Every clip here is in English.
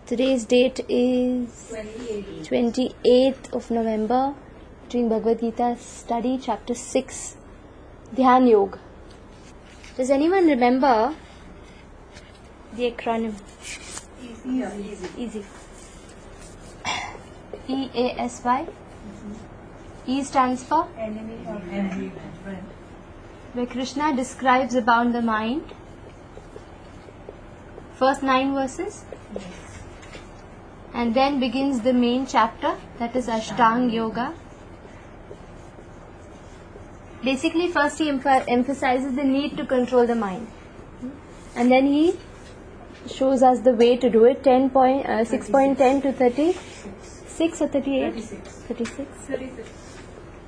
Today's date is 28th of November. Doing Bhagavad Gita study, chapter 6, Dhyan Yoga. Does anyone remember the acronym? Easy. EASY. E stands for Enemy or friend. where Krishna describes about the mind. First 9 verses. And then begins the main chapter, that is Ashtanga Yoga. Basically, first he emphasizes the need to control the mind. And then he shows us the way to do it. 6.10 to 36 or 38? 36.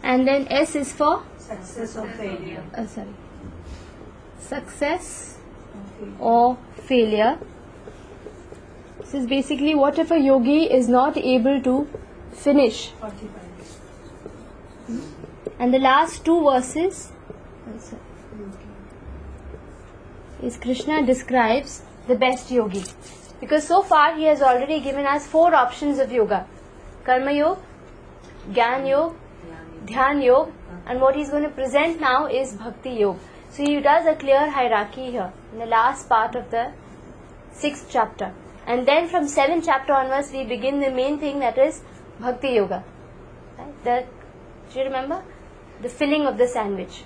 And then S is for? Success or failure. Success or failure. This is basically what if a yogi is not able to finish. 45. And the last 2 verses is Krishna describes the best yogi. Because so far he has already given us 4 options of yoga. Karma Yoga, Jnana Yoga, Dhyan Yoga, and what he is going to present now is Bhakti Yoga. So he does a clear hierarchy here in the last part of the 6th chapter. And then from 7th chapter onwards we begin the main thing, that is Bhakti Yoga. Right? Do you remember? The filling of the sandwich.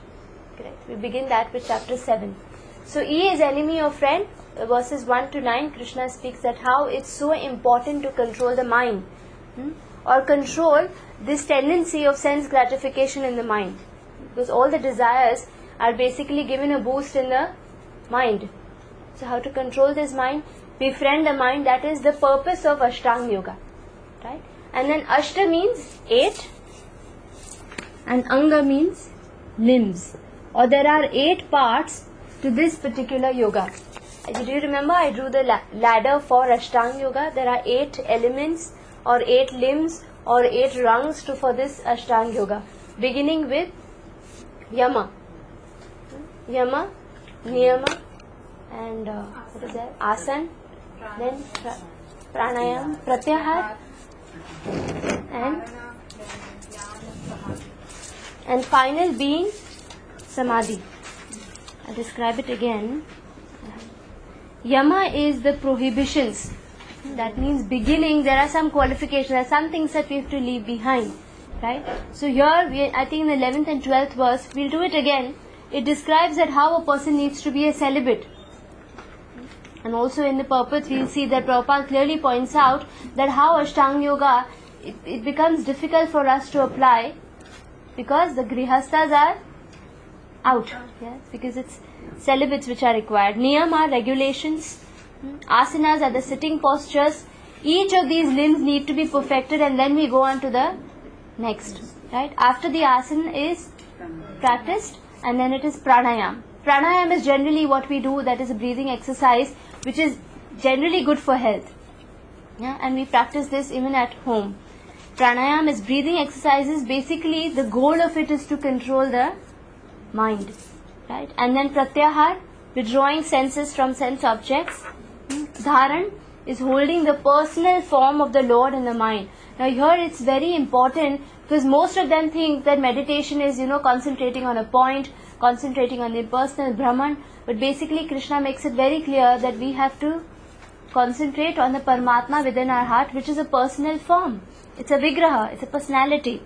Correct. We begin that with chapter 7. So E is enemy or friend. Verses 1 to 9, Krishna speaks that how it's so important to control the mind. Or control this tendency of sense gratification in the mind. Because all the desires are basically given a boost in the mind. So how to control this mind? Befriend the mind. That is the purpose of Ashtanga Yoga. Right? And then Ashta means 8. And Anga means limbs. Or there are 8 parts to this particular yoga. Do you remember I drew the ladder for Ashtanga Yoga? There are 8 elements or 8 limbs or 8 rungs for this Ashtanga Yoga. Beginning with Yama. Yama, Niyama, and what is that? Asan. Then Pranayam, Pratyahar, and final being Samadhi. I'll describe it again. Yama is the prohibitions. That means beginning, there are some qualifications, there are some things that we have to leave behind. Right? So here, I think in the 11th and 12th verse, we'll do it again. It describes that how a person needs to be a celibate. And also in the purport, we'll see that Prabhupada clearly points out that how Ashtanga Yoga, it becomes difficult for us to apply because the grihasthas are out. Yes? Because it's celibates which are required. Niyam are regulations. Asanas are the sitting postures. Each of these limbs need to be perfected, and then we go on to the next. Right? After the asana is practiced, and then it is pranayam. Pranayam is generally what we do, that is a breathing exercise which is generally good for health. Yeah? And we practice this even at home. Pranayam is breathing exercises. Basically the goal of it is to control the mind. Right? And then pratyahar, withdrawing senses from sense objects. Dharan is holding the personal form of the Lord in the mind. Now here it's very important because most of them think that meditation is, concentrating on a point, concentrating on the personal Brahman. But basically Krishna makes it very clear that we have to concentrate on the Paramatma within our heart, which is a personal form. It's a Vigraha, it's a personality.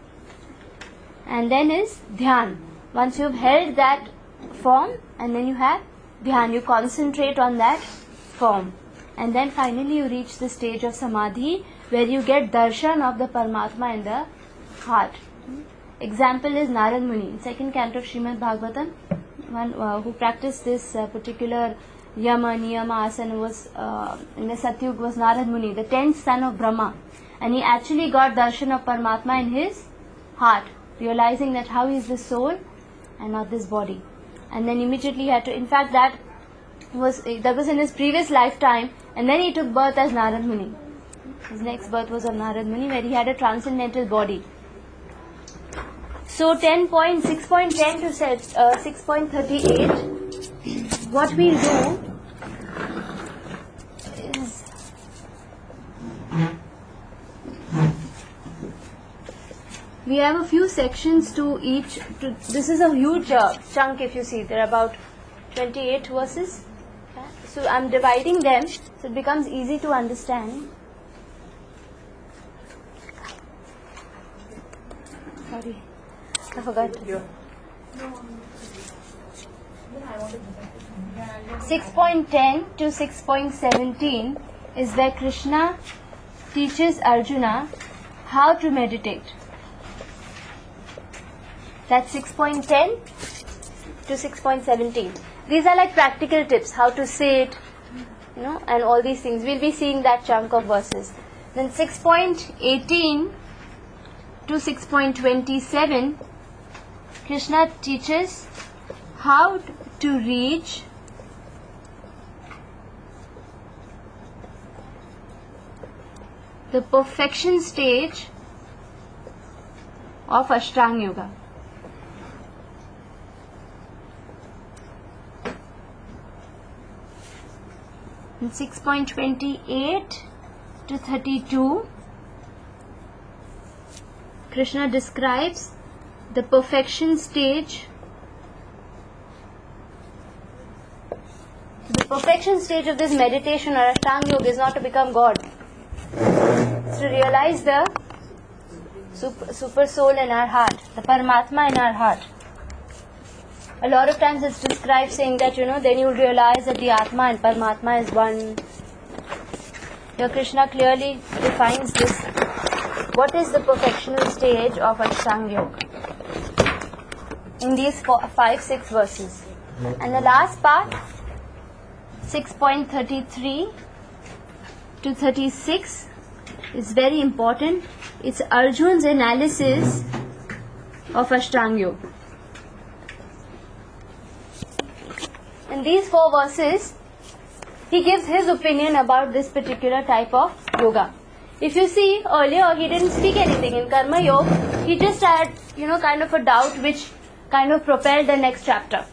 And then is Dhyan. Once you have held that form, and then you have Dhyan, you concentrate on that form. And then finally you reach the stage of Samadhi, where you get darshan of the Paramatma in the heart. Example is Narad Muni. In 2nd canto of Shrimad Bhagavatam, one who practiced this particular Yama, Niyama, Asana was, in the Satyug was Narad Muni, the 10th son of Brahma. And he actually got darshan of Paramatma in his heart, realizing that how he is the soul and not this body. And then immediately he had to, in fact that was in his previous lifetime, and then he took birth as Narad Muni. His next birth was of Narad Muni, where he had a transcendental body. So 6.10 to 6.38, what we'll do is we have a few sections to each. This is a huge chunk if you see. There are about 28 verses. Okay? So I'm dividing them so it becomes easy to understand. Sorry, I forgot. 6.10 to 6.17 is where Krishna teaches Arjuna how to meditate. That's 6.10 to 6.17. These are like practical tips, how to sit, and all these things. We'll be seeing that chunk of verses. Then 6.18 to 6.27, Krishna teaches how to reach the perfection stage of Ashtanga Yoga. In 6.28 to 32, Krishna describes the perfection stage. The perfection stage of this meditation or Ashtanga Yoga is not to become God. It's to realize the super soul in our heart, the Paramatma in our heart. A lot of times it's described saying that, then you'll realize that the Atma and Paramatma is one. Here Krishna clearly defines this. What is the perfectional stage of Ashtanga Yoga? In these 5-6 verses. And the last part, 6.33 to 36, is very important. It's Arjun's analysis of Ashtanga Yoga. In these 4 verses, he gives his opinion about this particular type of yoga. If you see, earlier he didn't speak anything. In Karma Yoga, he just had, kind of a doubt which kind of propelled the next chapter.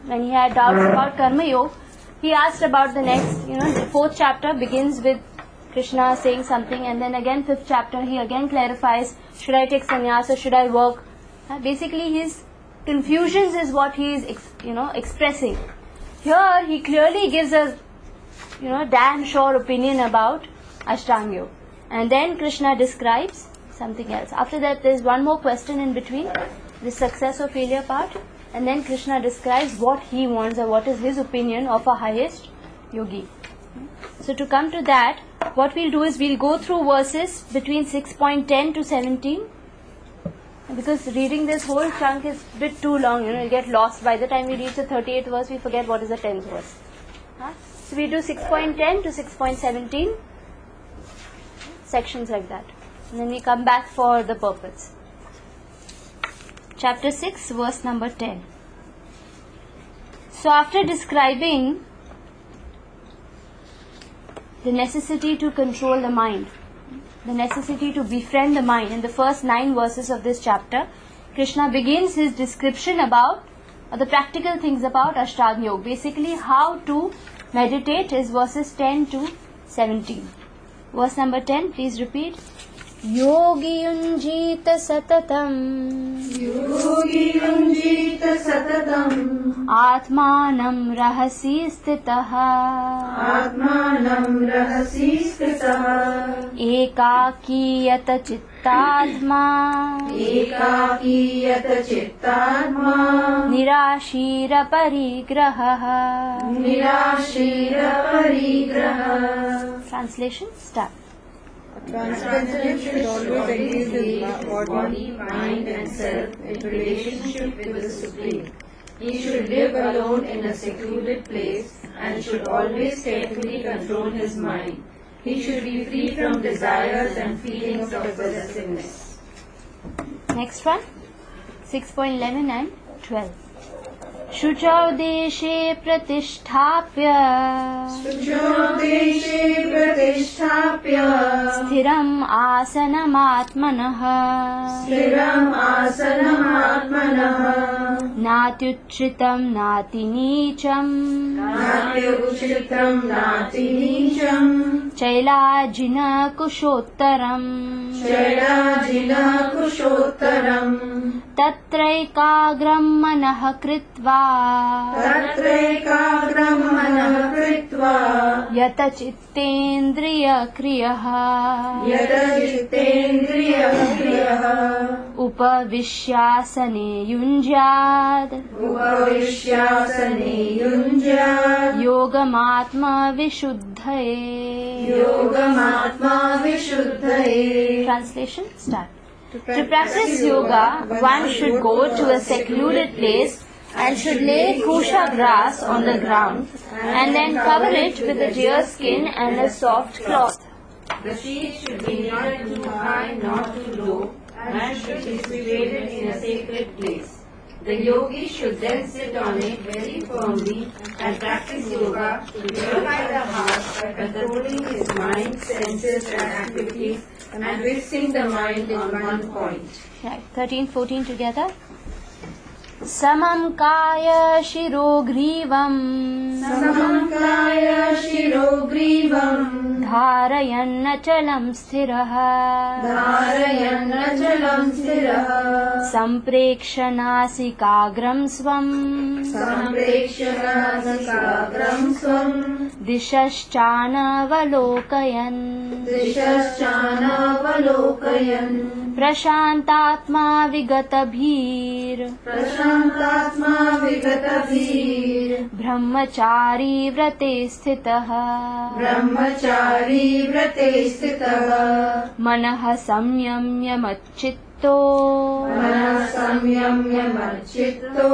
When he had doubts about Karma Yoga, he asked about the next, the 4th chapter begins with Krishna saying something, and then again 5th chapter he again clarifies, should I take sannyas or should I work? Basically his confusions is what he is expressing. Here he clearly gives a damn sure opinion about Ashtanga Yoga. And then Krishna describes something else. After that there is one more question in between, the success or failure part, and then Krishna describes what he wants or what is his opinion of a highest yogi. So to come to that, what we'll do is we'll go through verses between 6.10 to 17, because reading this whole chunk is a bit too long, you'll get lost. By the time we reach the 38th verse, we forget what is the 10th verse. So we do 6.10 to 6.17, sections like that. And then we come back for the purpose. Chapter 6, verse number 10. So after describing the necessity to control the mind, the necessity to befriend the mind, in the first 9 verses of this chapter, Krishna begins his description about the practical things about Ashtanga Yoga. Basically how to meditate is verses 10 to 17. Verse number 10, please repeat. Yogi yunjita satatam, Yogi yunjita satatam, Atmanam rahasi stitaha, Atmanam rahasi stitaha, Ekakiyata chittadma, Ekakiyata chittadma, Nirashira parigraha. Nirashira parigraha. Translation, start. Transcendental should always engage his body, mind and self in relationship with the Supreme. He should live alone in a secluded place and should always carefully control his mind. He should be free from desires and feelings of possessiveness. Next one, 6.11 and 12. शुचौ देशे प्रतिष्ठाप्य शुचोदेशे प्रतिष्ठाप्य स्थिरम् आसनमात्मनः स्थिरम् आसनमात्मनः नात्युच्छ्रितं नातिनीचम् नात्युच्छ्रितं नातिनीचम् चैलाजिनकुशोत्तरम् शैलाजिनकुशोत्तरम् तत्रैकाग्रं मनः कृत्वा तत्रैकाग्रं मनः कृत्वा यतचित्तेन्द्रियक्रियः यतचित्तेन्द्रियक्रियः उपविश्यासने युञ्ज्यात् उपविश्यासने युञ्ज्यात् योगमात्मविशुद्धये. योगमात्मा विशुद्धये. Translation start. To practice yoga, one should go to a secluded place and should lay kusha grass on the ground and then cover it with a deer skin and a soft cloth. The sheet should be neither too high nor too low and should be situated in a sacred place. The yogi should then sit on it very firmly and practice yoga to purify the heart by controlling his mind, senses and activities and fixing the mind in one point. Right, 13, 14 together. Samam kaya shirogrivam Samankaya shirogrivam dharayannachalam sthiraha Dharayannachalam sthiraha Samprekshanasikaagram svam Samprekshanasikaagram svam Dishaschanavalokayan Dishaschanavalokayan Prashantatma vigatabhir Prashantatma vigatavir Brahmachari vrate sthitaha Brahmachari vrate sthitaha Manaha samyamya machitto Manah samyamya machitto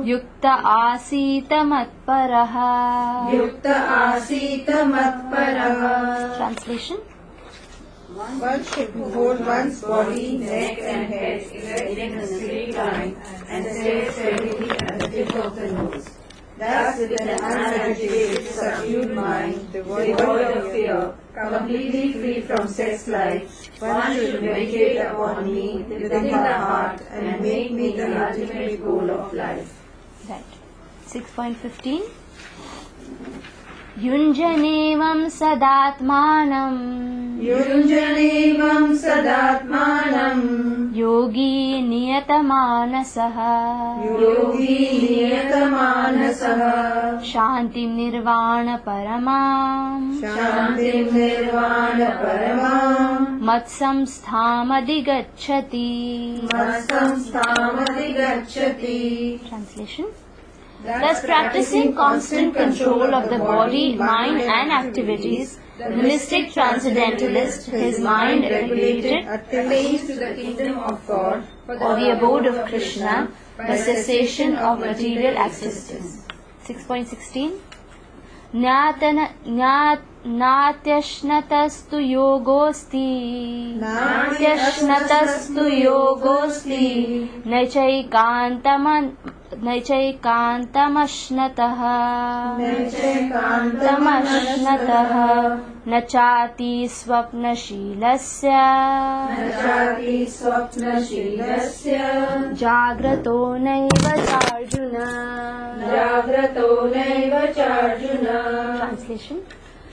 Yukta asita matparaha. Yukta asita matparaha. Translation. One should hold one's body, neck and head erect in a straight line and stare steadily at the tip of the nose. Thus, with an unagitated, subdued mind, devoid of fear, completely free from sex life, one should meditate upon me within the heart and make me the ultimate goal of life. Right. 6.15. Yunjanevam sadatmanam Yunjanevam sadatmanam yogi niyatamaanasaha Yogi niyatamaanasaha Shantim nirvana paramam Shantim nirvana paramam matsamsthamadhigacchati. Mastamstamati gacchati. Translation. Thus, practicing constant control of the body, mind and activities, the mystic transcendentalist, his mind regulated, attains to the kingdom of God or the abode of Krishna by cessation of material activities. 6.16. Natyashnatastu yogosti Natyashnatastu yogosti Naichaikantamashnataha Nachati swapnashilasya Nachati swapnashilasya Jagrato naiva charjuna. Jagrato naiva charjuna. Translation.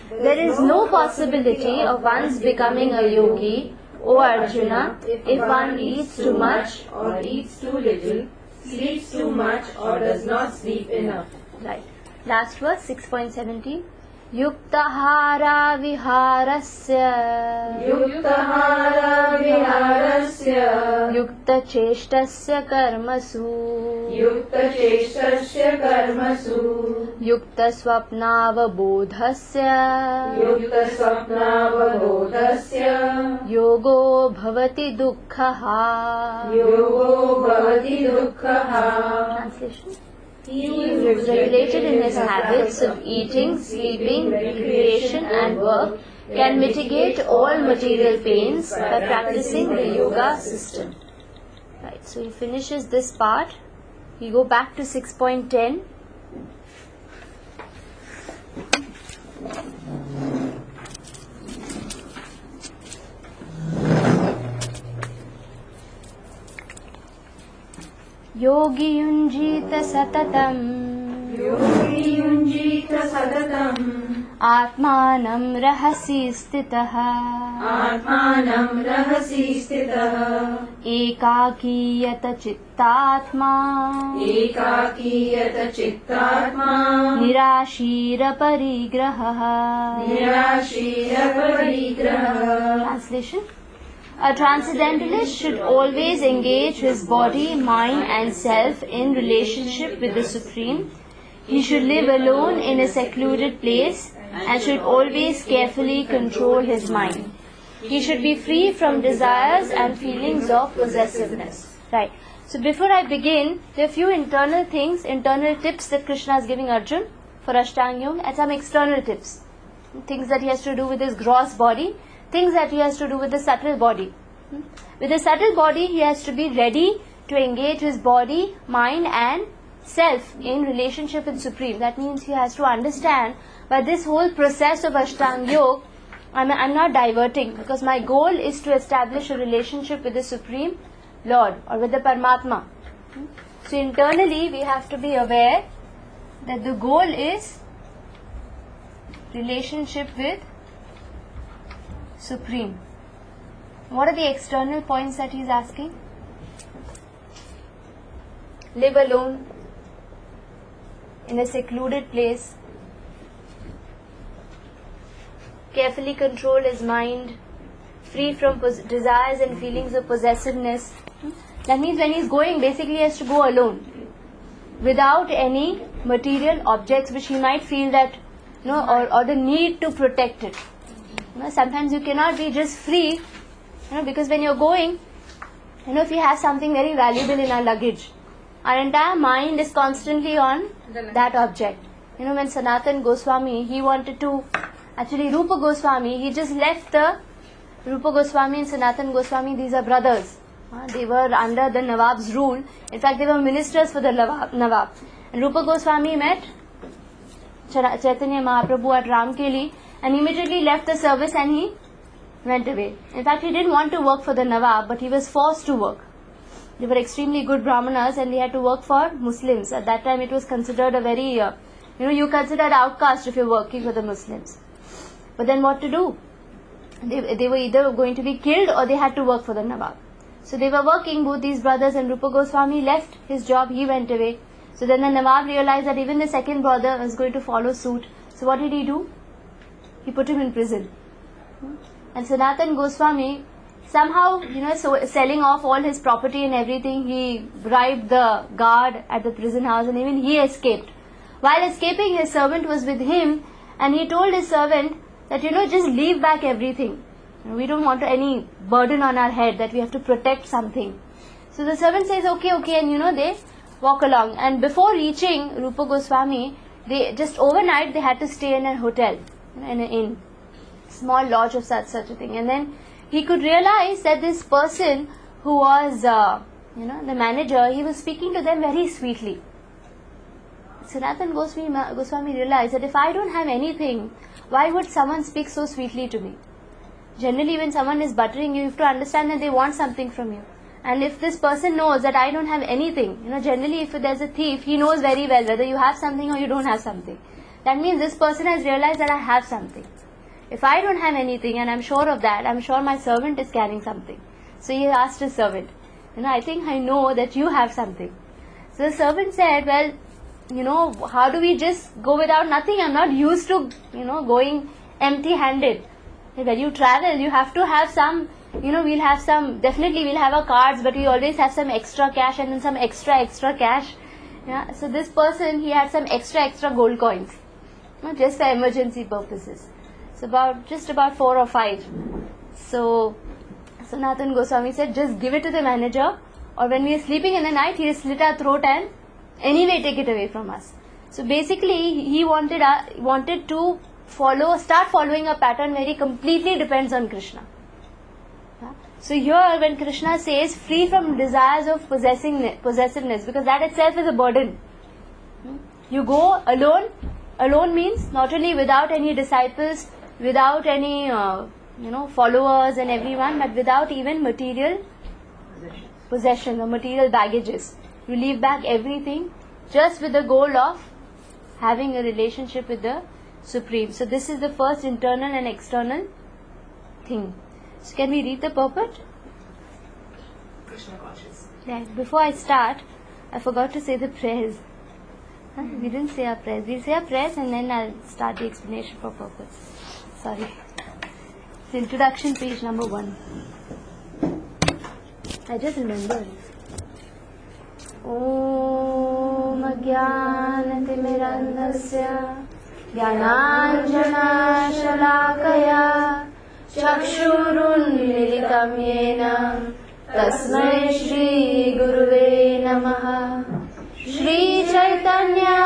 There is no possibility of one's becoming a yogi, O Arjuna, if one eats too much or eats too little, sleeps too much or does not sleep enough. Right. Last verse, 6.17. Yuktahara viharasya Yuktahara viharasya Yukta cheshtasya karmasu Yukta cheshtasya karmasu Yukta swapnavabodhasya Yukta swapnavabodhasya Yogo bhavati dukkhaha. Yogo bhavati dukkhaha. Translation. He who is regulated in his habits of eating, sleeping, recreation and work can mitigate all material pains by practicing the yoga system. Right, so he finishes this part We go back to 6.10. Yogi yunjita satatam Atmanam rahasi stitah Ekakiyata chittatma Nirashira parigraha. Translation. A transcendentalist should always engage his body, mind and self in relationship with the Supreme. He should live alone in a secluded place and should always carefully control his mind. He should be free from desires and feelings of possessiveness. Right. So before I begin, there are a few internal things, internal tips that Krishna is giving Arjun for Ashtanga Yoga, and some external tips. Things that he has to do with his gross body, things that he has to do with the subtle body. With the subtle body, he has to be ready to engage his body, mind and self in relationship with Supreme. That means he has to understand by this whole process of Ashtanga Yoga, I'm not diverting, because my goal is to establish a relationship with the Supreme Lord or with the Paramatma. So internally we have to be aware that the goal is relationship with Supreme. What are the external points that he is asking? Live alone in a secluded place, carefully control his mind, free from desires and feelings of possessiveness. That means when he is going, basically he has to go alone, without any material objects which he might feel that, or the need to protect it. Sometimes you cannot be just free, because when you're going, if we have something very valuable in our luggage, our entire mind is constantly on that object. When Sanatan Goswami, he wanted to, actually Rupa Goswami, he just left the Rupa Goswami and Sanatan Goswami, these are brothers. They were under the Nawab's rule. In fact, they were ministers for the Nawab. And Rupa Goswami met Chaitanya Mahaprabhu at Ramkeli and immediately left the service and he went away. In fact, he didn't want to work for the Nawab, but he was forced to work. They were extremely good Brahmanas and they had to work for Muslims. At that time, it was considered a very, you considered outcast if you're working for the Muslims. But then what to do? They were either going to be killed or they had to work for the Nawab. So they were working, both these brothers, and Rupa Goswami left his job, he went away. So then the Nawab realized that even the second brother was going to follow suit. So what did he do? He put him in prison. And Sanatan Goswami, somehow, selling off all his property and everything, he bribed the guard at the prison house and even he escaped. While escaping, his servant was with him and he told his servant that, just leave back everything. We don't want any burden on our head that we have to protect something. So the servant says, okay, and they walk along. And before reaching Rupa Goswami, they just overnight they had to stay in a hotel, in an inn, small lodge of such a thing. And then he could realize that this person who was, the manager, he was speaking to them very sweetly. Sanatan Goswami realized that if I don't have anything, why would someone speak so sweetly to me? Generally, when someone is buttering you, you have to understand that they want something from you. And if this person knows that I don't have anything, generally if there's a thief, he knows very well whether you have something or you don't have something. That means this person has realized that I have something. If I don't have anything and I'm sure of that, I'm sure my servant is carrying something. So he asked his servant, I think I know that you have something. So the servant said, well, how do we just go without nothing? I'm not used to, going empty-handed. When you travel, you have to have some, we'll have some, definitely we'll have our cards, but we always have some extra cash and then some extra cash. Yeah. So this person, he had some extra gold coins, just for emergency purposes. So just about 4 or 5. So Sanatan Goswami said, just give it to the manager, or when we are sleeping in the night, he'll slit our throat and anyway take it away from us. So basically, he wanted to start following a pattern where he completely depends on Krishna. So here when Krishna says free from desires of possessiveness, because that itself is a burden. You go alone. Alone means not only without any disciples, without any followers and everyone, but without even material possessions or material baggages. You leave back everything just with the goal of having a relationship with the Supreme. So this is the first internal and external thing. So can we read the purport? Krishna conscious. Yeah, before I start, I forgot to say the prayers. We didn't say our prayers. We'll say our prayers and then I'll start the explanation for purpose. Sorry. It's introduction, page number 1. I just remembered. Om Ajnanatimirandhasya Jnananjana Shalakaya Chakshurunmilitam Yena Tasmai Shri Guruve Namaha. Shri Chaitanya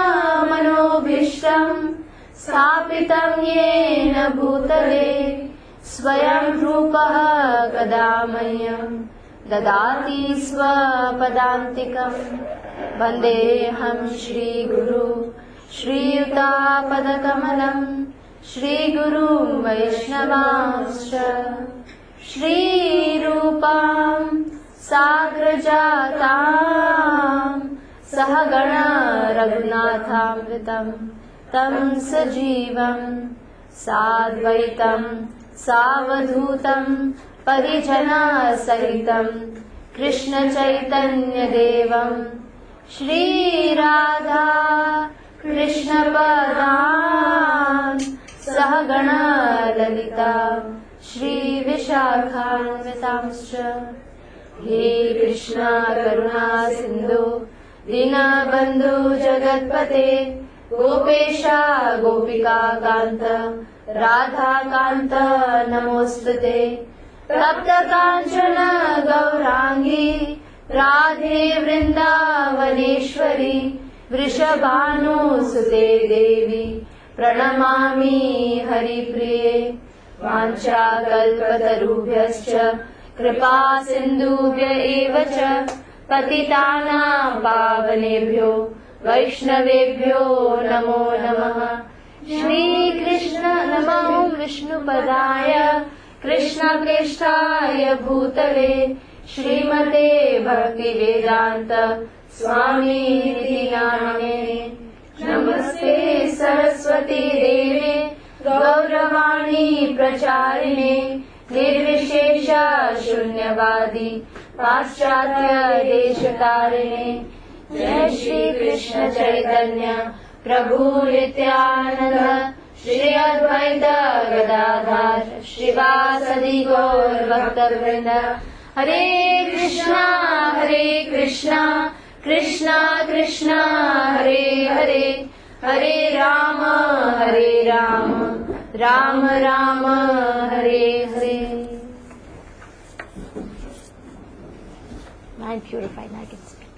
Manobhishtam Sthapitam Yena Bhutale Swayam Rupaha Kadamayam Dadati Swapadantikam Vandeham Shri Guru Shri Yuta Padakamalam Shri Guru Vaishnavamscha Shri Rupam Sagrajatam Sahagana Raghunathamritam Tam Sajivam Sadvaitam Savadhutam Parijana Sahitam Krishna Chaitanya Devam Shri Radha Krishna Padam Sahagana Lalita Shri Vishakhanvitamscha. He Krishna Karuna Sindhu Dinabandhu Jagatpate Gopesha Gopika Kanta Radha Kanta Namostate Tapta Kanchana Gaurangi Radhe Vrindavaneshwari Vrishabhanu Sute Devi Pranamami Haripriye Vancha Kalpatarubhyascha Kripa Sindhubhya Evacha Patitanam Pavanebhyo Vaishnavebhyo Namo Namaha. Shri Krishna Namah Vishnu Padaya Krishna Keshtaya Bhutale Shrimate Bhakti Vedanta Swami Niti Namane. Namaste Saraswati Devi Gauravani Pracharine Nirvishesha Shunyavadi Paschatya Deshatarine. Jai Shri Krishna Chaitanya Prabhu Nityananda Shri Advaita Gadadhar Shrivasadi Gaur Bhaktavrinda. Hare Krishna Krishna Krishna Hare Hare Hare Rama Rama Rama Hare Hare. Mind purified, I can speak.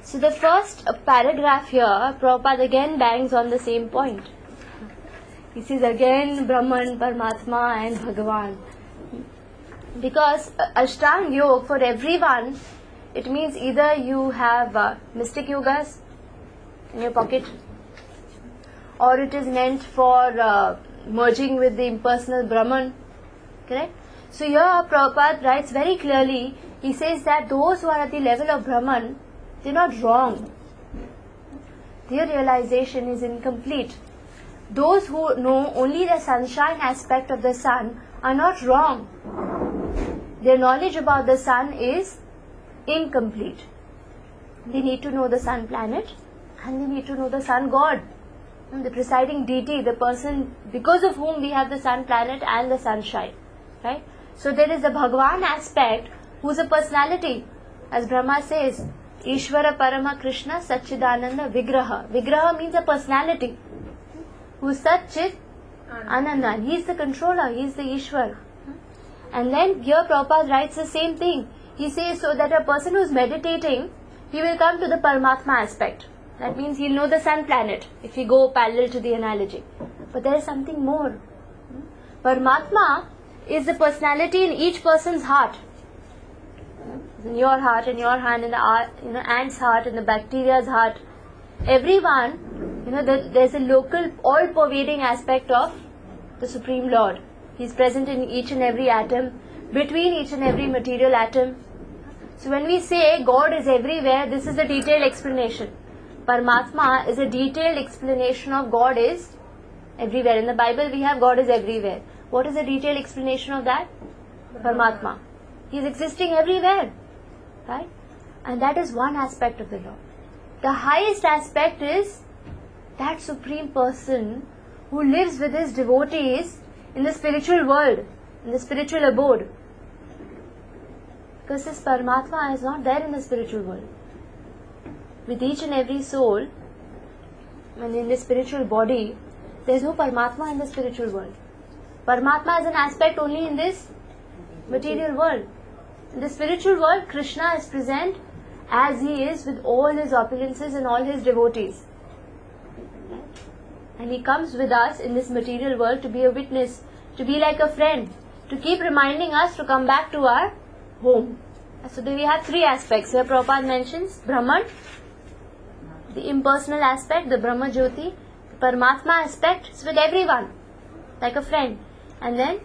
So the first paragraph here, Prabhupada again bangs on the same point. He says again Brahman, Paramatma and Bhagavan. Because Ashtanga Yoga for everyone, it means either you have mystic yogas in your pocket, or it is meant for merging with the impersonal Brahman. Correct? So here Prabhupada writes very clearly, he says that those who are at the level of Brahman, they are not wrong. Their realization is incomplete. Those who know only the sunshine aspect of the sun are not wrong. Their knowledge about the sun is incomplete. They need to know the sun planet and they need to know the sun god, the presiding deity, the person because of whom we have the sun planet and the sunshine. Right? So there is the Bhagavan aspect who is a personality. As Brahma says, Ishvara Parama Krishna Satchidananda Vigraha. Vigraha means a personality who is Satchit Ananda. He is the controller, he is the Ishvara. And then here Prabhupada writes the same thing. He says so that a person who is meditating, he will come to the Paramatma aspect. That means he will know the sun planet, if we go parallel to the analogy. But there is something more. Paramatma is the personality in each person's heart. In your heart, in your hand, in the ant's heart, in the bacteria's heart. Everyone, there's a local, all-pervading aspect of the Supreme Lord. He's present in each and every atom, between each and every material atom. So when we say God is everywhere, this is a detailed explanation. Paramatma is a detailed explanation of God is everywhere. In the Bible we have God is everywhere. What is the detailed explanation of that? Paramatma. He is existing everywhere. Right? And that is one aspect of the Lord. The highest aspect is that Supreme Person who lives with his devotees in the spiritual world, in the spiritual abode. Because this Paramatma is not there in the spiritual world. With each and every soul, and in the spiritual body, there is no Paramatma in the spiritual world. Paramatma is an aspect only in this material world. In the spiritual world, Krishna is present as he is with all his opulences and all his devotees. And he comes with us in this material world to be a witness, to be like a friend, to keep reminding us to come back to our home. So we have three aspects. Here Prabhupada mentions Brahman, the impersonal aspect, the Brahma Jyoti, the Paramatma aspect is with everyone, like a friend. And then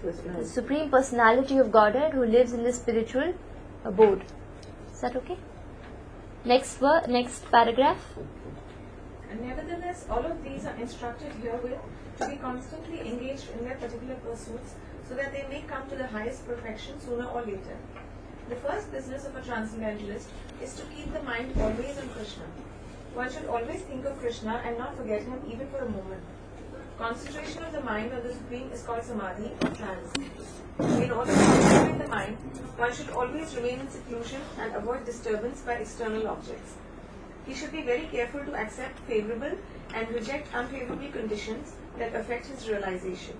the Supreme Personality of Godhead who lives in the spiritual abode. Is that okay? Next paragraph. And nevertheless, all of these are instructed herewith to be constantly engaged in their particular pursuits so that they may come to the highest perfection sooner or later. The first business of a transcendentalist is to keep the mind always on Krishna. One should always think of Krishna and not forget him even for a moment. Concentration of the mind on the Supreme is called Samadhi or trance. In order to concentrate the mind, one should always remain in seclusion and avoid disturbance by external objects. He should be very careful to accept favorable and reject unfavorable conditions that affect his realization.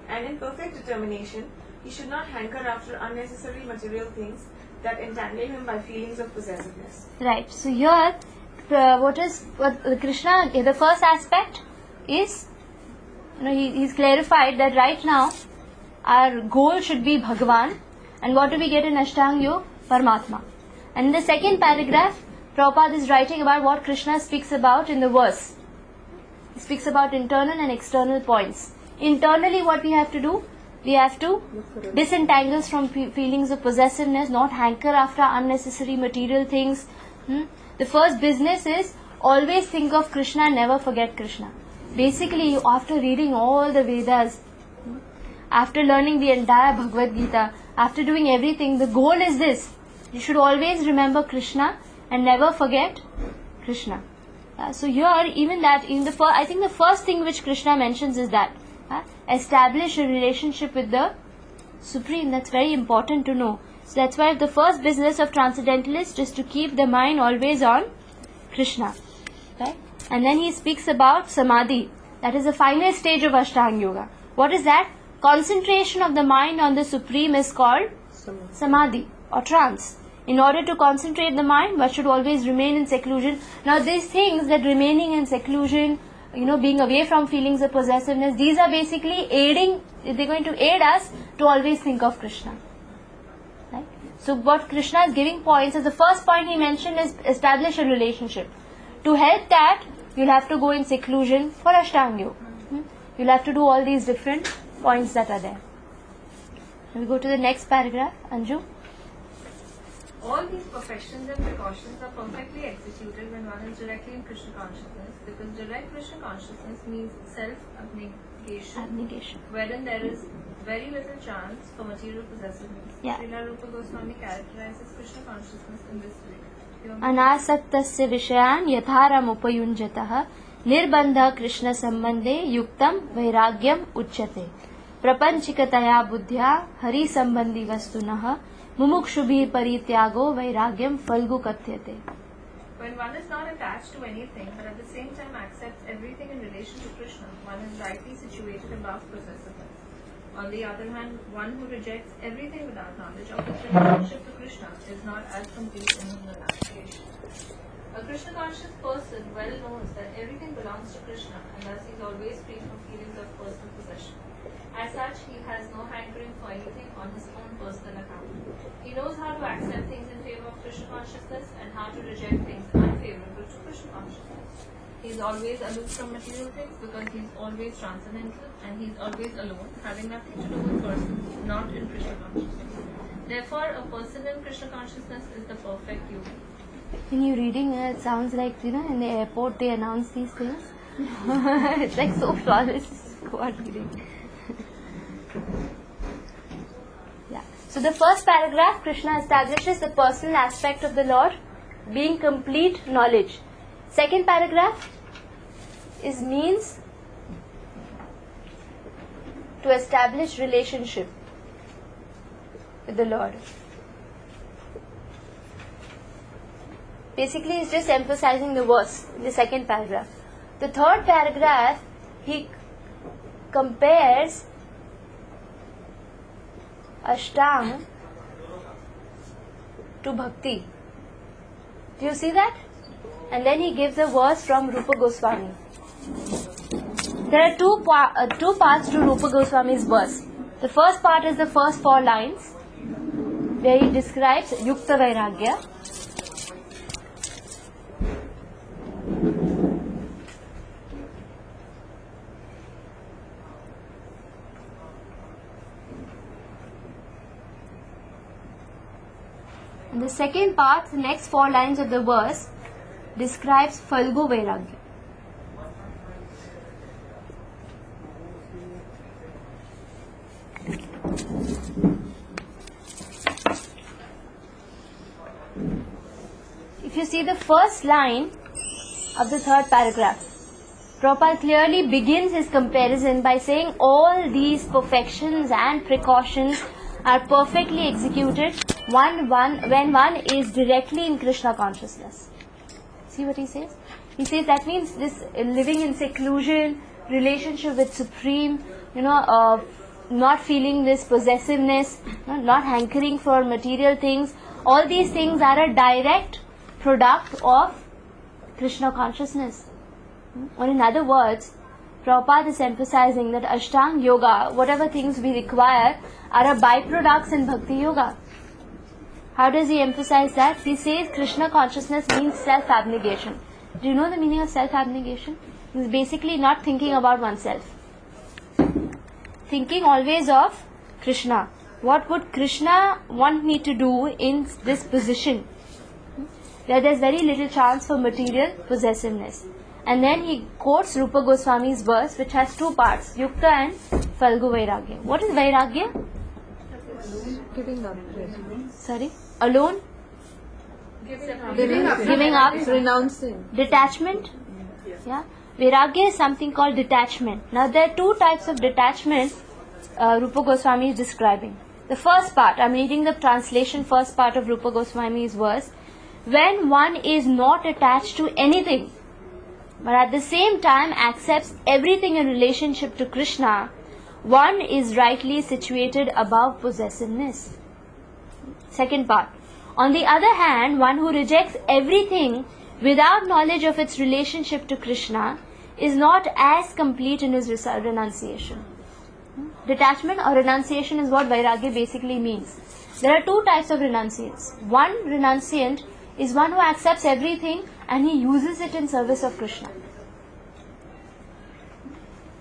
And in perfect determination, he should not hanker after unnecessary material things that entangle him by feelings of possessiveness. Right. So here, Krishna, the first aspect is, he's clarified that right now our goal should be Bhagavan, and what do we get in Ashtanga Yoga? Paramatma. And in the second paragraph, Prabhupada is writing about what Krishna speaks about in the verse. He speaks about internal and external points. Internally, what we have to do? We have to disentangle from feelings of possessiveness, not hanker after unnecessary material things. The first business is always think of Krishna and never forget Krishna. Basically, after reading all the Vedas, after learning the entire Bhagavad Gita, after doing everything, the goal is this. You should always remember Krishna and never forget Krishna. So here, I think the first thing which Krishna mentions is that establish a relationship with the Supreme. That's very important to know. So that's why the first business of transcendentalists is to keep the mind always on Krishna. Right? And then he speaks about Samadhi. That is the final stage of Ashtanga Yoga. What is that? Concentration of the mind on the Supreme is called Samadhi or trance. In order to concentrate the mind, one should always remain in seclusion. Now these things, that remaining in seclusion, being away from feelings of possessiveness, these are basically they're going to aid us to always think of Krishna. Right? So what Krishna is giving points is, the first point he mentioned is establish a relationship. To help that, you'll have to go in seclusion for Ashtanga Yoga. You'll have to do all these different points that are there. We go to the next paragraph, Anju. All these perfections and precautions are perfectly executed when one is directly in Krishna consciousness, because direct Krishna consciousness means self-abnegation, wherein there is very little chance for material possessiveness. Srila Rupa Goswami characterizes Krishna consciousness in this way. अनासक्तस्य विषयान् यथाराम उपयुञ्जतः निर्बन्ध कृष्ण सम्बन्धे युक्तं वैराग्यम् उच्यते प्रपञ्चिकतया बुद्ध्या हरि सम्बन्धि वस्तुनः मुमुक्षुभिः परित्यागो वैराग्यं फल्गु कथ्यते. When one is not attached to anything but at the same time accepts everything in relation to Krishna, one is rightly situated above possessiveness. On the other hand, one who rejects everything without knowledge of his relationship to Krishna is not as complete in his renunciation. A Krishna conscious person well knows that everything belongs to Krishna, and thus he is always free from feelings of personal possession. As such, he has no anything on his own personal account. He knows how to accept things in favor of Krishna consciousness and how to reject things unfavorable to Krishna consciousness. He is always aloof from material things because he is always transcendental and he is always alone, having nothing to do with persons, not in Krishna consciousness. Therefore, a person in Krishna consciousness is the perfect yogi. When you're reading it sounds like, in the airport they announce these things. It's like so flawless. Go on reading. Yeah. So the first paragraph, Krishna establishes the personal aspect of the Lord being complete knowledge. Second paragraph is means to establish relationship with the Lord. Basically, it's just emphasizing the verse in the second paragraph. The third paragraph, he compares Ashtanga to Bhakti. Do you see that? And then he gives a verse from Rupa Goswami. There are two parts to Rupa Goswami's verse. The first part is the first 4 lines, where he describes Yukta Vairagya. And the second part, the next 4 lines of the verse, describes Falgu Vairagya. If you see the first line of the third paragraph, Prabhupada clearly begins his comparison by saying all these perfections and precautions are perfectly executed when one is directly in Krishna consciousness. See what he says? He says that means this living in seclusion, relationship with Supreme, not feeling this possessiveness, not hankering for material things. All these things are a direct product of Krishna consciousness. Or in other words, Prabhupada is emphasizing that Ashtanga Yoga, whatever things we require, are a byproducts in Bhakti Yoga. How does he emphasize that? He says Krishna consciousness means self-abnegation. Do you know the meaning of self-abnegation? It's basically not thinking about oneself. Thinking always of Krishna. What would Krishna want me to do in this position? Where there's very little chance for material possessiveness. And then he quotes Rupa Goswami's verse, which has 2 parts, Yukta and Falgu Vairagya. What is Vairagya? Giving up. Sorry? Alone? Giving up. Renouncing. Detachment? Yeah. Vairagya is something called detachment. Now there are 2 types of detachment Rupa Goswami is describing. The first part, I'm reading the translation first part of Rupa Goswami's verse. When one is not attached to anything, but at the same time accepts everything in relationship to Krishna, one is rightly situated above possessiveness. Second part. On the other hand, one who rejects everything without knowledge of its relationship to Krishna is not as complete in his renunciation. Detachment or renunciation is what Vairagya basically means. There are 2 types of renunciants. One renunciant is one who accepts everything and he uses it in service of Krishna.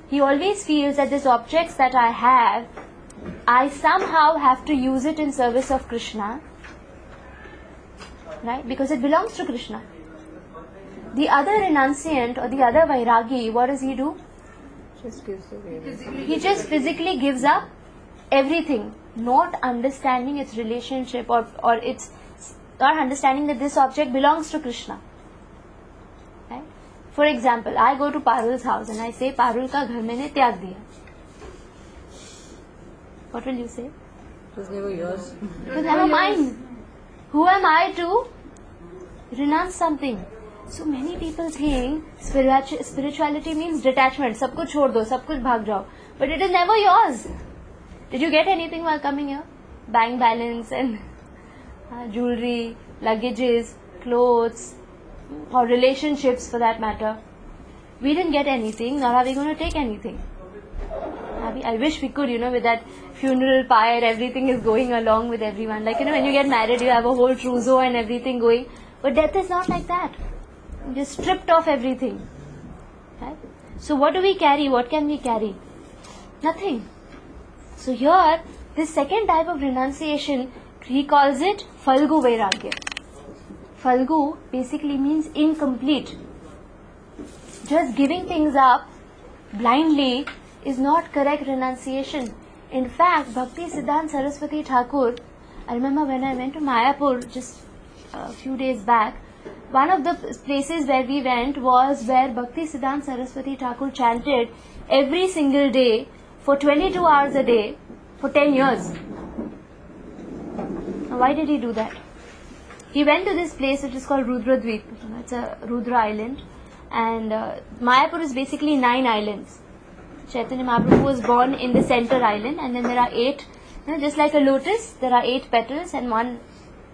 He always feels that these objects that I have, I somehow have to use it in service of Krishna, right? Because it belongs to Krishna. The other renunciant or the other Vairagi, what does he do? Just gives away. He just physically gives up everything, not understanding its relationship or its not understanding that this object belongs to Krishna. Right? For example, I go to Parul's house and I say, Parul ka ghar maine tyag diya. What will you say? It was never yours. It was never mine. Who am I to renounce something? So many people think spirituality means detachment. Sab kuch chhod do, sab kuch bhag jao. But it is never yours. Did you get anything while coming here? Bank balance and jewelry, luggages, clothes, or relationships for that matter. We didn't get anything, nor are we going to take anything. I wish we could, with that funeral pyre, everything is going along with everyone. Like, when you get married, you have a whole trousseau and everything going. But death is not like that. You're stripped of everything. Right? So what do we carry? What can we carry? Nothing. So here, this second type of renunciation, he calls it Falgu Vairagya. Falgu basically means incomplete. Just giving things up blindly is not correct renunciation. In fact, Bhakti Siddhanta Saraswati Thakur, I remember when I went to Mayapur just a few days back, one of the places where we went was where Bhakti Siddhanta Saraswati Thakur chanted every single day for 22 hours a day for 10 years. Now, why did he do that? He went to this place which is called Rudra Dweep. It's a Rudra island. And Mayapur is basically 9 islands. Chaitanya Mahaprabhu was born in the center island, and then there are 8, just like a lotus, there are 8 petals and 1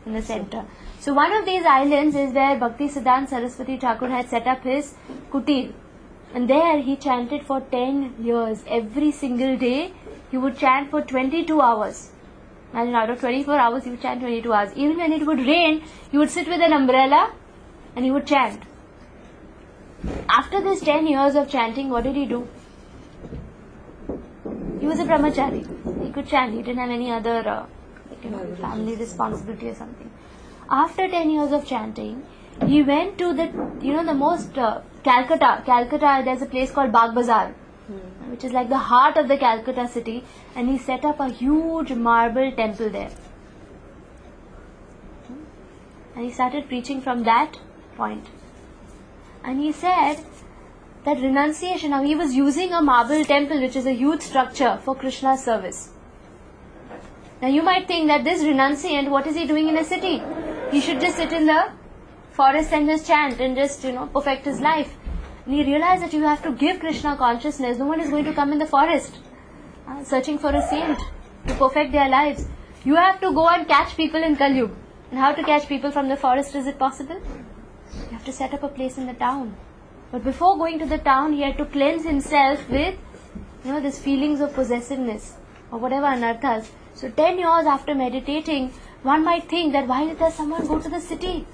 in the center. So one of these islands is where Bhakti Siddhanta Saraswati Thakur had set up his kutir. And there he chanted for 10 years. Every single day he would chant for 22 hours. Imagine, out of 24 hours he would chant 22 hours. Even when it would rain, he would sit with an umbrella and he would chant. After this 10 years of chanting, what did he do? He was a brahmachari. He could chant. He didn't have any other family responsibility or something. After 10 years of chanting, he went to the most Calcutta. Calcutta, there's a place called Bagh Bazaar, which is like the heart of the Calcutta city, and he set up a huge marble temple there. And he started preaching from that point. And he said that renunciation, now he was using a marble temple, which is a huge structure, for Krishna's service. Now you might think that this renunciant, what is he doing in a city? He should just sit in the forest and just chant and just, perfect his life. And he realized that you have to give Krishna consciousness. No one is going to come in the forest searching for a saint to perfect their lives. You have to go and catch people in Kali Yuga. And how to catch people from the forest, is it possible? You have to set up a place in the town. But before going to the town, he had to cleanse himself with, these feelings of possessiveness or whatever anarthas. So 10 years after meditating, one might think that why does someone go to the city?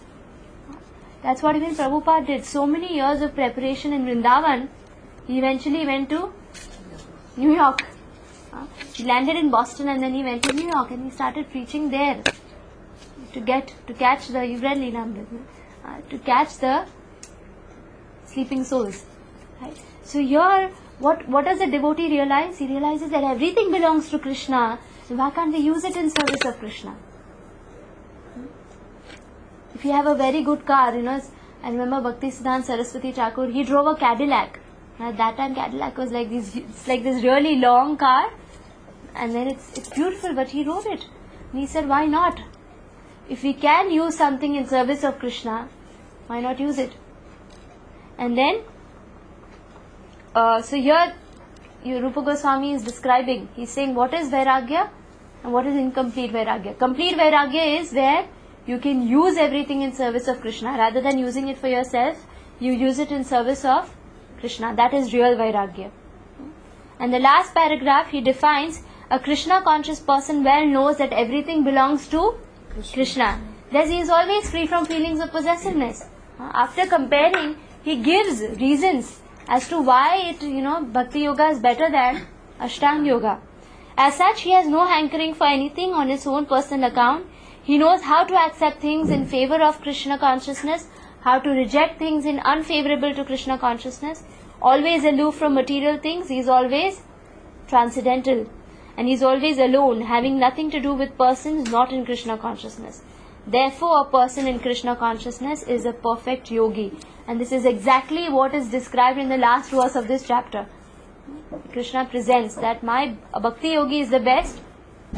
That's what even Prabhupada did. So many years of preparation in Vrindavan, he eventually went to New York. He landed in Boston and then he went to New York and he started preaching there to catch the, you've read Leelamrit, to catch the sleeping souls. Right? So here, what does the devotee realize? He realizes that everything belongs to Krishna. Why can't we use it in service of Krishna? If you have a very good car, I remember Bhakti Siddhanta Saraswati Thakur, he drove a Cadillac. At that time Cadillac was like this really long car, and then it's beautiful, but he drove it. And he said, why not? If we can use something in service of Krishna, why not use it? And then, so here, Rupa Goswami is describing, he's saying what is Vairagya and what is incomplete Vairagya. Complete Vairagya is where you can use everything in service of Krishna. Rather than using it for yourself, you use it in service of Krishna. That is real Vairagya. And the last paragraph, he defines, a Krishna conscious person well knows that everything belongs to Krishna. Thus he is always free from feelings of possessiveness. After comparing, he gives reasons as to why Bhakti Yoga is better than Ashtanga Yoga. As such, he has no hankering for anything on his own personal account. He knows how to accept things in favor of Krishna consciousness, how to reject things in unfavorable to Krishna consciousness. Always aloof from material things, he is always transcendental. And he is always alone, having nothing to do with persons not in Krishna consciousness. Therefore, a person in Krishna consciousness is a perfect yogi. And this is exactly what is described in the last verse of this chapter. Krishna presents that my Bhakti yogi is the best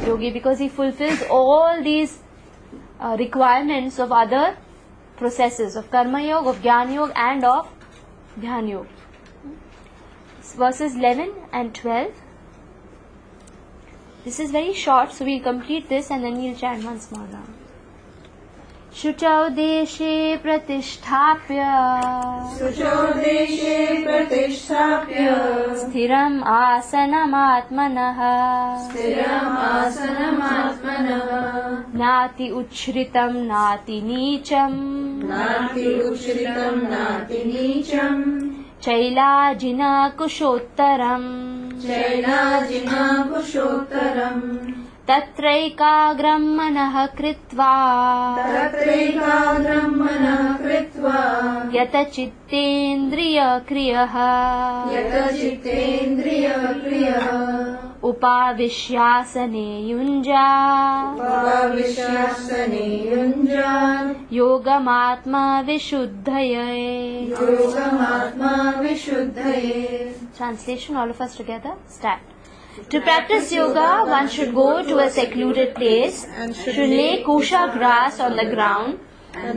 yogi because he fulfills all these requirements of other processes, of Karma Yoga, of Jnana Yoga and of Dhyan Yoga. Verses 11 and 12. This is very short, so we'll complete this and then we'll chant once more round. शुचौ देशे प्रतिष्ठाप्य शुचौ देशे प्रतिष्ठाप्य स्थिरम् आसनमात्मनः स्थिरम् आसनमात्मनः नाति उच्छ्रितं नाति नीचम् नाति उच्छ्रितं नाति नीचम् चैलाजिनकुशोत्तरम् चैलाजिनकुशोत्तरम् तत्रैकाग्रं मनः कृत्वा तत्रैकाग्रं मनः कृत्वा यतचित्तेन्द्रियक्रियः यतचित्तेन्द्रियक्रियः उपाविश्यासने उपविश्यासने युञ्जात् योगमात्मविशुद्धये. योगमात्मा विशुद्धये. Translation, all of us together. Start. To practice yoga, one should go to a secluded place, should lay kusha grass on the ground,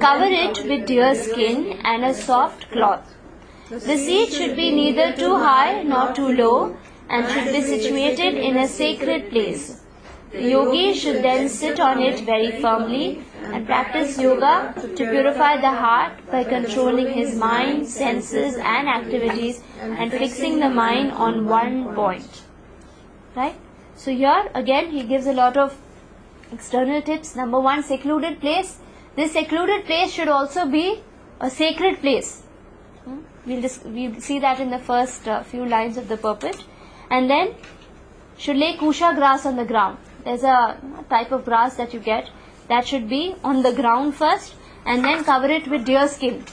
cover it with deer skin and a soft cloth. The seat should be neither too high nor too low and should be situated in a sacred place. The yogi should then sit on it very firmly and practice yoga to purify the heart by controlling his mind, senses and activities and fixing the mind on one point. Right? So here again he gives a lot of external tips. Number one, secluded place. This secluded place should also be a sacred place. We'll see that in the first few lines of the purport. And then should lay kusha grass on the ground. There's a type of grass that you get that should be on the ground first and then cover it with deer skin.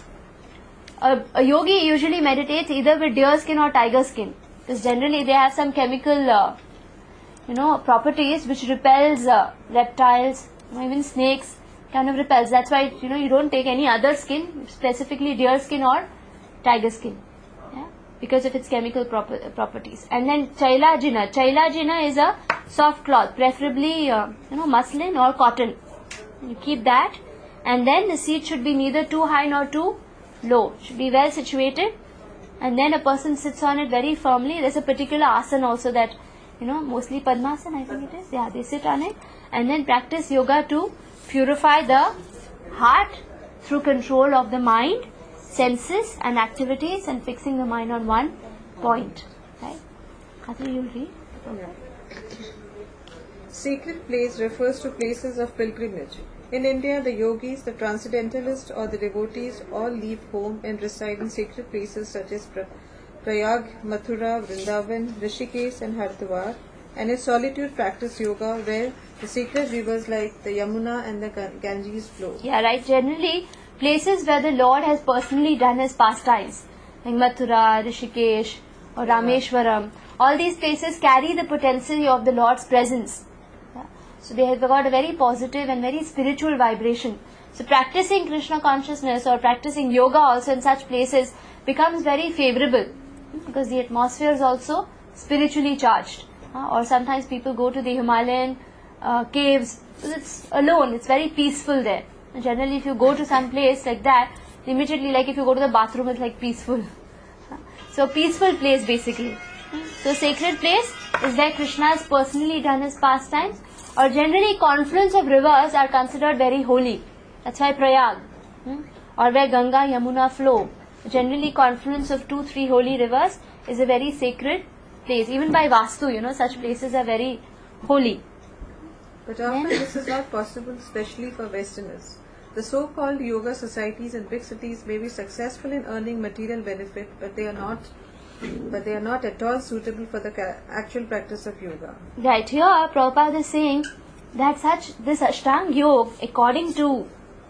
A yogi usually meditates either with deer skin or tiger skin because generally they have some chemical properties which repels reptiles, even snakes kind of repels. That's why you don't take any other skin, specifically deer skin or tiger skin, because of its chemical properties. And then chailajina. Chailajina is a soft cloth, preferably muslin or cotton. You keep that, and then the seat should be neither too high nor too low. Should be well situated, and then a person sits on it very firmly. There's a particular asana also that mostly Padmasana, I think it is. Yeah, they sit on it and then practice yoga to purify the heart through control of the mind, senses and activities and fixing the mind on one point. Right? Ati, you read? Sacred place refers to places of pilgrimage. In India, the yogis, the transcendentalists or the devotees all leave home and reside in sacred places such as Prayag, Mathura, Vrindavan, Rishikesh and Haridwar, and in solitude practice yoga where the sacred rivers like the Yamuna and the Ganges flow. Yeah, right. Generally, places where the Lord has personally done his pastimes, like Mathura, Rishikesh or Rameshwaram, all these places carry the potency of the Lord's presence. Yeah? So they have got a very positive and very spiritual vibration. So practicing Krishna consciousness or practicing yoga also in such places becomes very favorable, because the atmosphere is also spiritually charged. Or sometimes people go to the Himalayan caves, it's alone, it's very peaceful there. And generally if you go to some place like that, immediately like if you go to the bathroom, it's like peaceful. So peaceful place basically. So sacred place is where Krishna has personally done his pastimes, or generally confluence of rivers are considered very holy. That's why Prayag, or where Ganga, Yamuna flow. Generally confluence of 2-3 holy rivers is a very sacred place. Even by Vastu, such places are very holy. But often this is not possible, especially for Westerners. The so-called yoga societies in big cities may be successful in earning material benefit, but they are not at all suitable for the actual practice of yoga. Right, here Prabhupada is saying that this Ashtanga Yoga, according to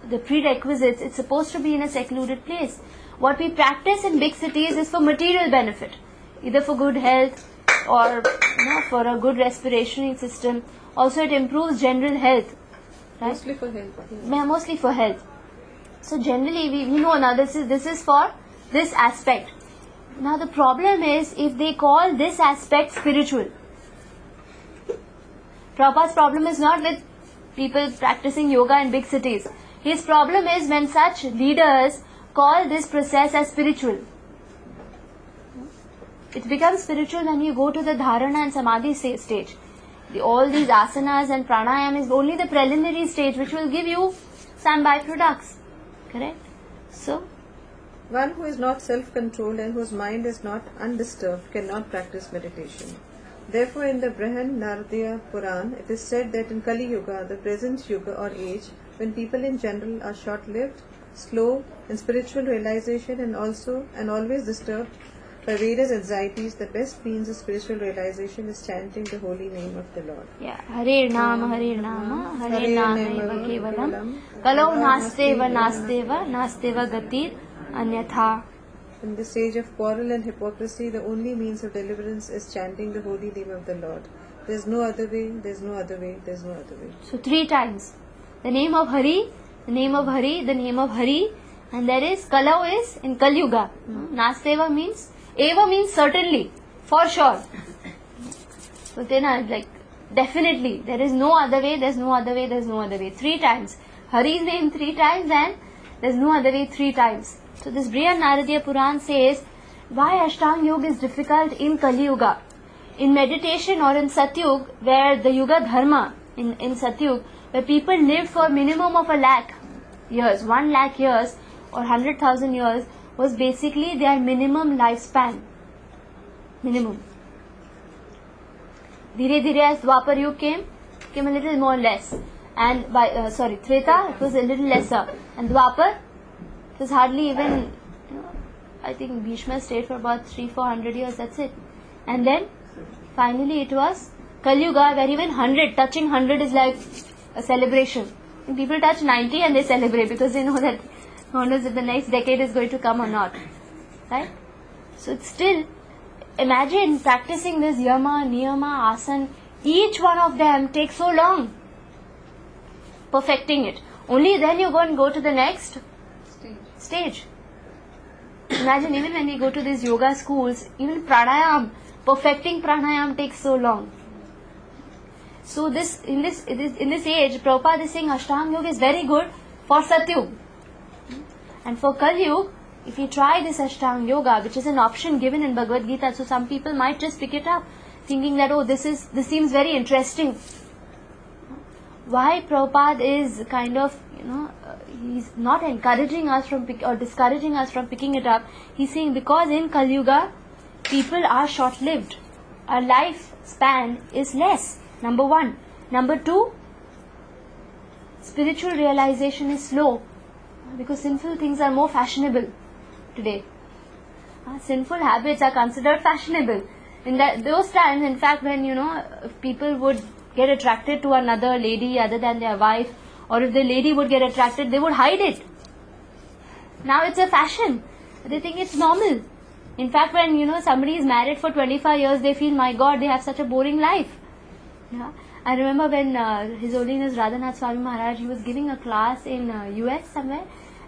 the prerequisites, it's supposed to be in a secluded place. What we practice in big cities is for material benefit, either for good health or for a good respiratory system. Also it improves general health. Right? Mostly for health. Yeah, mostly for health. So generally we know now this is for this aspect. Now the problem is if they call this aspect spiritual. Prabhupada's problem is not with people practicing yoga in big cities. His problem is when such leaders call this process as spiritual. It becomes spiritual when you go to the dharana and samadhi stage. All these asanas and pranayam is only the preliminary stage which will give you some byproducts. Correct? So, one who is not self-controlled and whose mind is not undisturbed cannot practice meditation. Therefore, in the Brihan Naradiya Puran, it is said that in Kali Yuga, the present Yuga or age, when people in general are short-lived, slow in spiritual realization and always disturbed by various anxieties, the best means of spiritual realization is chanting the holy name of the Lord. yeah, Hare Nama, Hare Nama, Hare Nama Kevalam, Kalau Nasteva Gatir Anyatha. In this age of quarrel and hypocrisy, the only means of deliverance is chanting the holy name of the Lord. There is no other way, there is no other way, there is no other way. So 3 times. The name of Hari, the name of Hari, the name of Hari, and there is Kalau is in Kali Yuga. Nasteva means, Eva means certainly, for sure. So then like, definitely, there is no other way, there is no other way, there is no other way. 3 times. Hari's name 3 times and there is no other way 3 times. So this Brihan Naradiya Puran says, why Ashtanga Yoga is difficult in Kali Yuga. In meditation or in Satyug, where the Yuga Dharma, in Satyug, where people lived for minimum of 1,00,000 years, 1,00,000 years or 100,000 years was basically their minimum lifespan. Minimum. Dhire Dhire as Dwapar Yug came a little more less. And by, Treta, it was a little lesser. And Dwapar, it was hardly even, I think Bhishma stayed for about 300-400 years, that's it. And then, finally it was Kali Yuga, where even 100, touching 100 is like a celebration. And people touch 90 and they celebrate because they know that who knows if the next decade is going to come or not. Right? So it's still, imagine practicing this Yama, Niyama, Asana, each one of them takes so long. Perfecting it. Only then you're going to go to the next stage. Imagine even when we go to these yoga schools, even pranayam, perfecting pranayam takes so long. So in this age, Prabhupada is saying Ashtanga Yoga is very good for Satyug. And for Kali Yuga, if you try this Ashtanga Yoga, which is an option given in Bhagavad Gita, so some people might just pick it up, thinking that, oh, this seems very interesting. Why Prabhupada is kind of, he's not encouraging us or discouraging us from picking it up. He's saying because in Kali Yuga, people are short-lived. Our lifespan is less. Number 1. Number 2, spiritual realization is slow because sinful things are more fashionable today. Sinful habits are considered fashionable. In those times, in fact, when people would get attracted to another lady other than their wife, or if the lady would get attracted, they would hide it. Now it's a fashion. They think it's normal. In fact, when somebody is married for 25 years, they feel, my God, they have such a boring life. Yeah. I remember when His Holiness Radhanath Swami Maharaj, he was giving a class in US somewhere,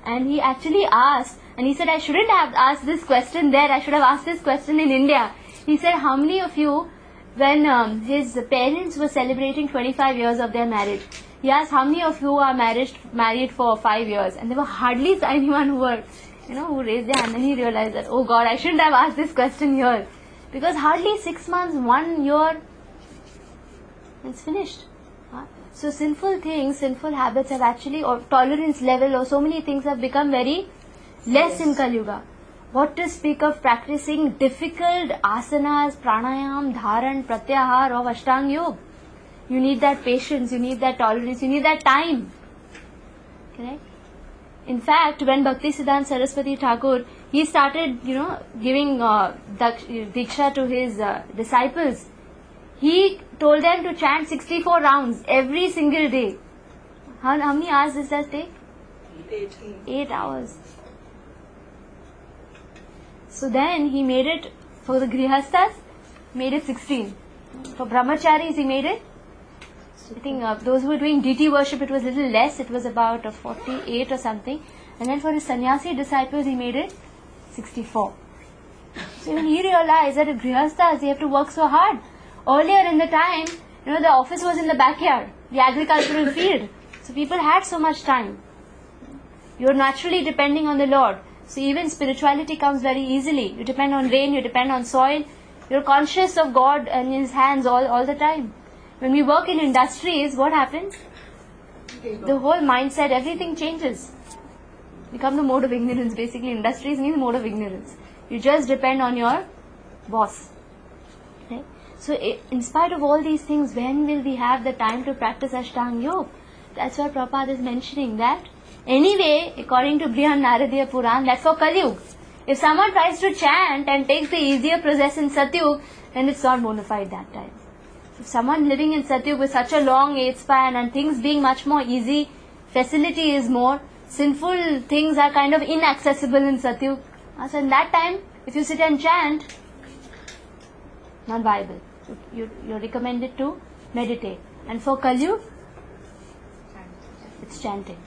and he actually asked, and he said, I shouldn't have asked this question there, I should have asked this question in India. He said, how many of you, when his parents were celebrating 25 years of their marriage, he asked, how many of you are married for 5 years? And there were hardly anyone who raised their hand, and he realized that, oh God, I shouldn't have asked this question here. Because hardly 6 months, 1 year, it's finished. So sinful things, sinful habits have actually, or tolerance level, or so many things have become very less in Kali Yuga. What to speak of practicing difficult asanas, pranayam, dharan, pratyahar of Ashtanga Yoga? You need that patience, you need that tolerance, you need that time. Correct? In fact, when Bhaktisiddhanta Saraswati Thakur, he started, giving diksha to his disciples, he told them to chant 64 rounds every single day. How many hours does that take? 8 hours. So then he made it, for the Grihasthas, made it 16. For Brahmacharis, he made it, I think those who were doing deity worship, it was a little less, it was about 48 or something. And then for his sannyasi disciples, he made it 64. So when he realized that at Grihasthas, they have to work so hard. Earlier in the time, the office was in the backyard, the agricultural field. So people had so much time. You're naturally depending on the Lord. So even spirituality comes very easily. You depend on rain, you depend on soil. You're conscious of God and His hands all the time. When we work in industries, what happens? the whole mindset, everything changes. You come to mode of ignorance. Basically, industries need mode of ignorance. You just depend on your boss. Right? So, in spite of all these things, when will we have the time to practice Ashtanga Yoga? That's what Prabhupada is mentioning, that anyway, according to Brihan Naradiya Puran, that's for Kali Yuga. If someone tries to chant and takes the easier process in Satyug, then it's not bona fide that time. If someone living in Satyug with such a long age span and things being much more easy, facility is more, sinful things are kind of inaccessible in Satyug. So in that time, if you sit and chant, not viable. You're recommended to meditate. And for Kali Yuga, it's chanting.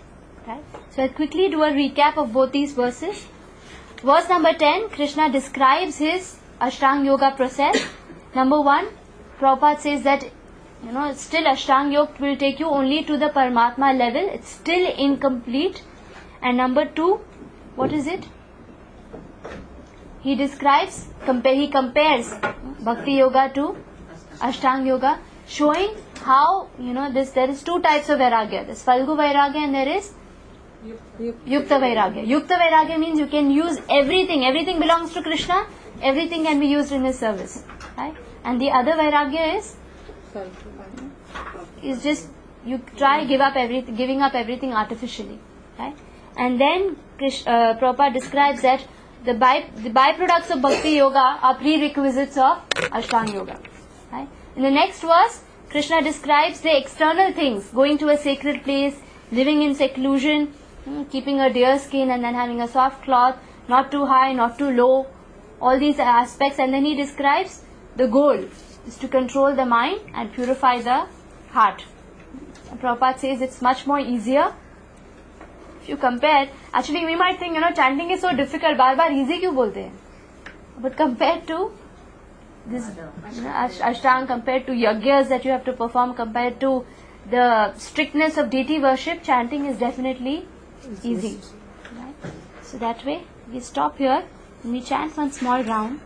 Right? So I'll quickly do a recap of both these verses. Verse number 10, Krishna describes his Ashtanga Yoga process. Number 1, Prabhupada says that, still Ashtanga Yoga will take you only to the Paramatma level. It's still incomplete. And number 2, what is it? He describes, he compares Bhakti Yoga to Ashtanga Yoga, showing how, there is 2 types of Vairagya. There's Falgu Vairagya and there is Yukta Vairagya. Yukta Vairagya means you can use everything. Everything belongs to Krishna. Everything can be used in his service. Right? And the other Vairagya is just you try giving up everything artificially. Right? And then Prabhupada describes that the byproducts of Bhakti Yoga are prerequisites of Ashtanga Yoga. Right? In the next verse, Krishna describes the external things, going to a sacred place, living in seclusion, keeping a deer skin and then having a soft cloth, not too high, not too low, all these aspects. And then he describes the goal is to control the mind and purify the heart. And Prabhupada says it's much more easier. If you compare, actually we might think, chanting is so difficult, bar easy kyun bolte hain? But compared to this Ashtanga, compared to yajnas that you have to perform, compared to the strictness of deity worship, chanting is definitely easy. Right? So that way, we stop here and we chant one small round.